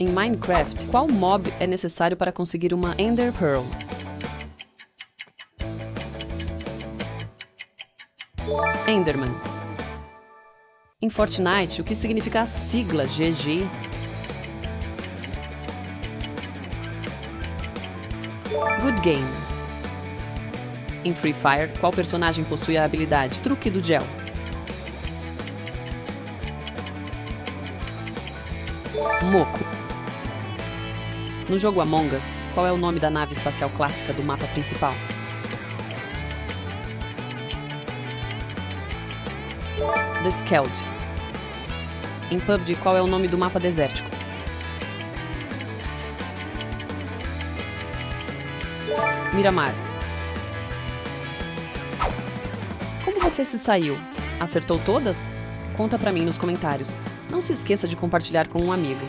Em Minecraft, qual mob é necessário para conseguir uma Ender Pearl? Enderman. Em Fortnite, o que significa a sigla GG? Good Game. Em Free Fire, qual personagem possui a habilidade Truque do Gel? Moco. No jogo Among Us, qual é o nome da nave espacial clássica do mapa principal? The Skeld. Em PUBG, qual é o nome do mapa desértico? Miramar. Como você se saiu? Acertou todas? Conta pra mim nos comentários. Não se esqueça de compartilhar com um amigo.